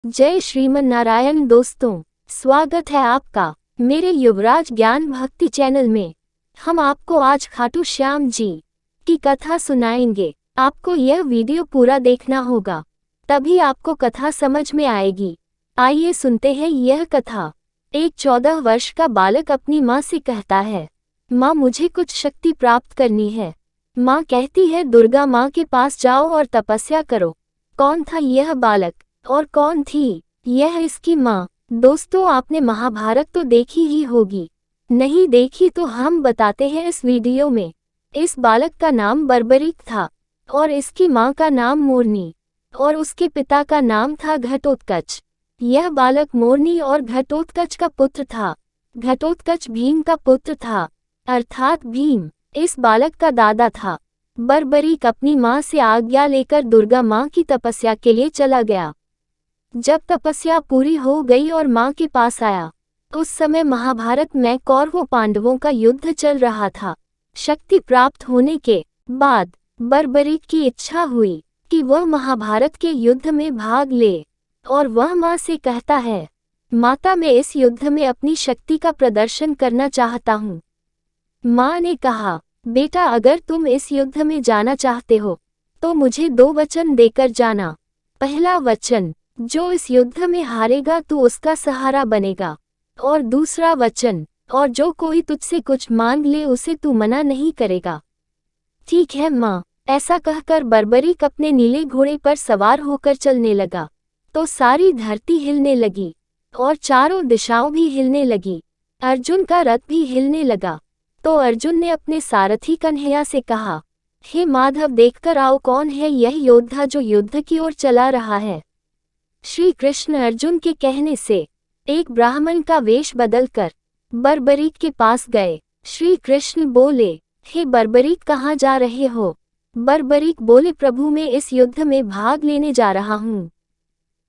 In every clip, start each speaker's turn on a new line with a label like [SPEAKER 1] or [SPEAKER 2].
[SPEAKER 1] जय श्रीमन नारायण दोस्तों, स्वागत है आपका मेरे युवराज ज्ञान भक्ति चैनल में। हम आपको आज खाटू श्याम जी की कथा सुनाएंगे। आपको यह वीडियो पूरा देखना होगा, तभी आपको कथा समझ में आएगी। आइए सुनते हैं यह कथा। एक 14 वर्ष का बालक अपनी माँ से कहता है, माँ मुझे कुछ शक्ति प्राप्त करनी है। माँ कहती है, दुर्गा माँ के पास जाओ और तपस्या करो। कौन था यह बालक और कौन थी यह इसकी माँ? दोस्तों, आपने महाभारत तो देखी ही होगी, नहीं देखी तो हम बताते हैं इस वीडियो में। इस बालक का नाम बर्बरीक था और इसकी माँ का नाम मोरनी और उसके पिता का नाम था घटोत्कच। यह बालक मोरनी और घटोत्कच का पुत्र था। घटोत्कच भीम का पुत्र था, अर्थात भीम इस बालक का दादा था। बर्बरीक अपनी माँ से आज्ञा लेकर दुर्गा माँ की तपस्या के लिए चला गया। जब तपस्या पूरी हो गई और माँ के पास आया, उस समय महाभारत में कौरवों पांडवों का युद्ध चल रहा था। शक्ति प्राप्त होने के बाद बर्बरीक की इच्छा हुई कि वह महाभारत के युद्ध में भाग ले और वह माँ से कहता है, माता मैं इस युद्ध में अपनी शक्ति का प्रदर्शन करना चाहता हूँ। माँ ने कहा, बेटा अगर तुम इस युद्ध में जाना चाहते हो तो मुझे 2 वचन देकर जाना। पहला वचन, जो इस युद्ध में हारेगा तू उसका सहारा बनेगा, और दूसरा वचन, और जो कोई तुझसे कुछ मांग ले उसे तू मना नहीं करेगा। ठीक है माँ, ऐसा कहकर बर्बरीक अपने नीले घोड़े पर सवार होकर चलने लगा तो सारी धरती हिलने लगी और चारों दिशाओं भी हिलने लगी। अर्जुन का रथ भी हिलने लगा तो अर्जुन ने अपने सारथी कन्हैया से कहा, हे माधव देखकर आओ कौन है यह योद्धा जो युद्ध की ओर चला रहा है। श्री कृष्ण अर्जुन के कहने से एक ब्राह्मण का वेश बदलकर बर्बरीक के पास गए। श्री कृष्ण बोले, हे बर्बरीक कहाँ जा रहे हो? बर्बरीक बोले, प्रभु मैं इस युद्ध में भाग लेने जा रहा हूँ।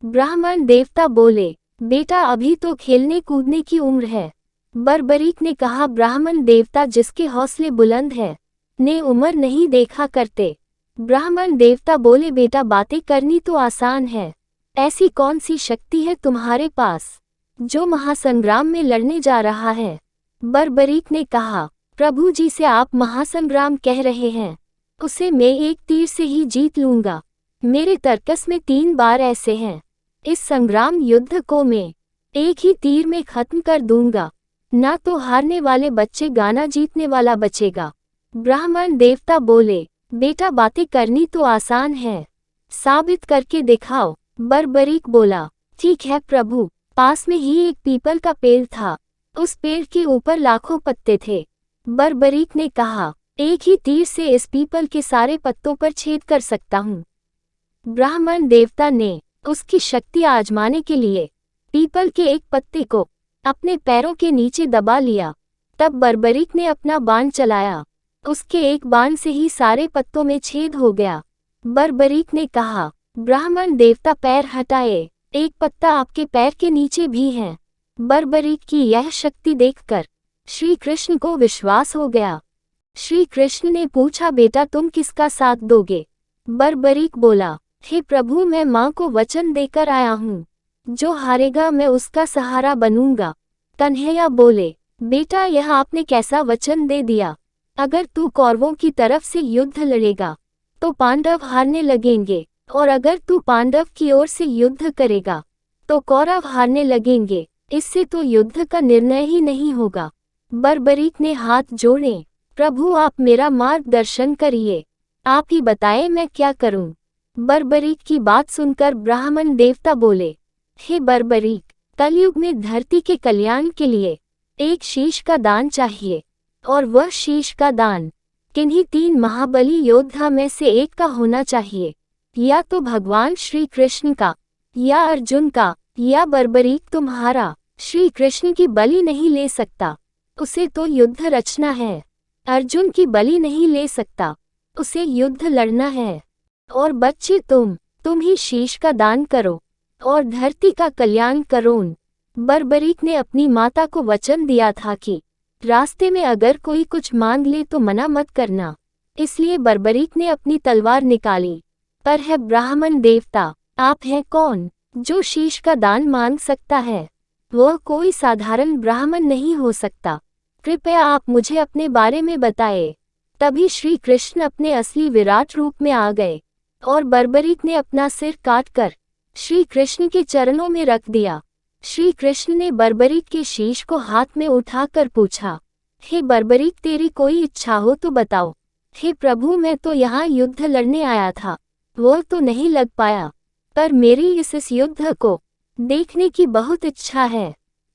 [SPEAKER 1] ब्राह्मण देवता बोले, बेटा अभी तो खेलने कूदने की उम्र है। बर्बरीक ने कहा, ब्राह्मण देवता जिसके हौसले बुलंद है ने उम्र नहीं देखा करते। ब्राह्मण देवता बोले, बेटा बातें करनी तो आसान है, ऐसी कौन सी शक्ति है तुम्हारे पास जो महासंग्राम में लड़ने जा रहा है? बर्बरीक ने कहा, प्रभु जी से आप महासंग्राम कह रहे हैं, उसे मैं एक तीर से ही जीत लूंगा। मेरे तर्कस में 3 बार ऐसे हैं, इस संग्राम युद्ध को मैं एक ही तीर में खत्म कर दूंगा। ना तो हारने वाले बचेगा ना जीतने वाला बचेगा। ब्राह्मण देवता बोले, बेटा बातें करनी तो आसान है, साबित करके दिखाओ। बर्बरीक बोला, ठीक है प्रभु। पास में ही एक पीपल का पेड़ था, उस पेड़ के ऊपर लाखों पत्ते थे। बर्बरीक ने कहा, एक ही तीर से इस पीपल के सारे पत्तों पर छेद कर सकता हूँ। ब्राह्मण देवता ने उसकी शक्ति आजमाने के लिए पीपल के एक पत्ते को अपने पैरों के नीचे दबा लिया। तब बर्बरीक ने अपना बाण चलाया, उसके एक बाण से ही सारे पत्तों में छेद हो गया। बर्बरीक ने कहा, ब्राह्मण देवता पैर हटाए, एक पत्ता आपके पैर के नीचे भी है। बर्बरीक की यह शक्ति देखकर श्री कृष्ण को विश्वास हो गया। श्री कृष्ण ने पूछा, बेटा तुम किसका साथ दोगे? बर्बरीक बोला, हे प्रभु मैं माँ को वचन देकर आया हूँ, जो हारेगा मैं उसका सहारा बनूंगा। कन्हैया बोले, बेटा यह आपने कैसा वचन दे दिया? अगर तू कौरवों की तरफ से युद्ध लड़ेगा तो पांडव हारने लगेंगे, और अगर तू पांडव की ओर से युद्ध करेगा तो कौरव हारने लगेंगे। इससे तो युद्ध का निर्णय ही नहीं होगा। बर्बरीक ने हाथ जोड़े, प्रभु आप मेरा मार्गदर्शन करिए, आप ही बताएं मैं क्या करूं। बर्बरीक की बात सुनकर ब्राह्मण देवता बोले, हे बर्बरीक, कलयुग में धरती के कल्याण के लिए एक शीश का दान चाहिए, और वह शीश का दान किन्हीं 3 महाबली योद्धा में से एक का होना चाहिए, या तो भगवान श्री कृष्ण का, या अर्जुन का, या बर्बरीक तुम्हारा। श्री कृष्ण की बलि नहीं ले सकता, उसे तो युद्ध रचना है। अर्जुन की बलि नहीं ले सकता, उसे युद्ध लड़ना है। और बच्चे तुम ही शीश का दान करो और धरती का कल्याण करो। बर्बरीक ने अपनी माता को वचन दिया था कि रास्ते में अगर कोई कुछ मांग ले तो मना मत करना, इसलिए बर्बरीक ने अपनी तलवार निकाली। पर है ब्राह्मण देवता, आप हैं कौन? जो शीश का दान मांग सकता है वह कोई साधारण ब्राह्मण नहीं हो सकता। कृपया आप मुझे अपने बारे में बताएं। तभी श्री कृष्ण अपने असली विराट रूप में आ गए और बर्बरीक ने अपना सिर काटकर श्री कृष्ण के चरणों में रख दिया। श्री कृष्ण ने बर्बरीक के शीश को हाथ में उठाकर पूछा, हे बर्बरीक, तेरी कोई इच्छा हो तो बताओ। हे प्रभु, मैं तो यहाँ युद्ध लड़ने आया था, वो तो नहीं लग पाया, पर मेरी इस युद्ध को देखने की बहुत इच्छा है।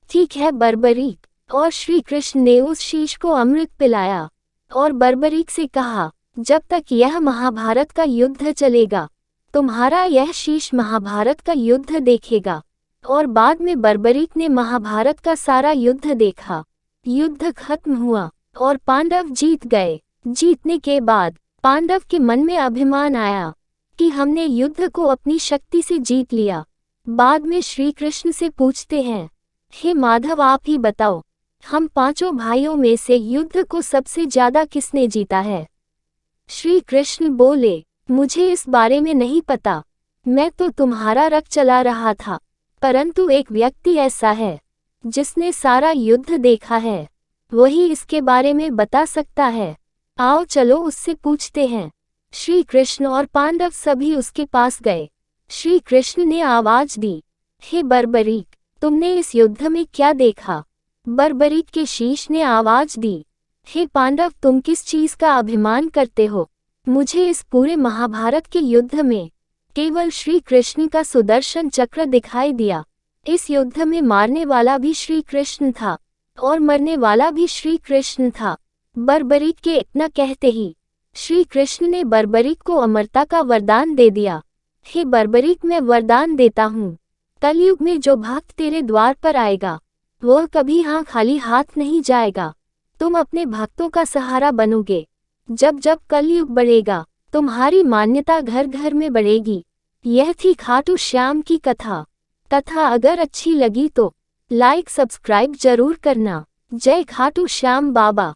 [SPEAKER 1] ठीक है बर्बरीक। और श्री कृष्ण ने उस शीश को अमृत पिलाया और बर्बरीक से कहा, जब तक यह महाभारत का युद्ध चलेगा तुम्हारा यह शीश महाभारत का युद्ध देखेगा। और बाद में बर्बरीक ने महाभारत का सारा युद्ध देखा। युद्ध खत्म हुआ और पांडव जीत गए। जीतने के बाद पांडव के मन में अभिमान आया कि हमने युद्ध को अपनी शक्ति से जीत लिया। बाद में श्री कृष्ण से पूछते हैं, हे माधव, आप ही बताओ, हम पांचों भाइयों में से युद्ध को सबसे ज्यादा किसने जीता है? श्री कृष्ण बोले, मुझे इस बारे में नहीं पता, मैं तो तुम्हारा रथ चला रहा था, परंतु एक व्यक्ति ऐसा है जिसने सारा युद्ध देखा है, वही इसके बारे में बता सकता है। आओ चलो उससे पूछते हैं। श्री कृष्ण और पांडव सभी उसके पास गए। श्री कृष्ण ने आवाज दी, हे बर्बरीक, तुमने इस युद्ध में क्या देखा? बर्बरीक के शीश ने आवाज दी, हे पांडव, तुम किस चीज का अभिमान करते हो? मुझे इस पूरे महाभारत के युद्ध में केवल श्री कृष्ण का सुदर्शन चक्र दिखाई दिया। इस युद्ध में मारने वाला भी श्री कृष्ण था और मरने वाला भी श्री कृष्ण था। बर्बरीक के इतना कहते ही श्री कृष्ण ने बर्बरीक को अमरता का वरदान दे दिया। हे बर्बरीक, मैं वरदान देता हूँ, कलयुग में जो भक्त तेरे द्वार पर आएगा वह कभी यहाँ खाली हाथ नहीं जाएगा। तुम अपने भक्तों का सहारा बनोगे। जब जब कलयुग बढ़ेगा तुम्हारी मान्यता घर घर में बढ़ेगी। यह थी खाटू श्याम की कथा। कथा अगर अच्छी लगी तो लाइक सब्सक्राइब जरूर करना। जय खाटू श्याम बाबा।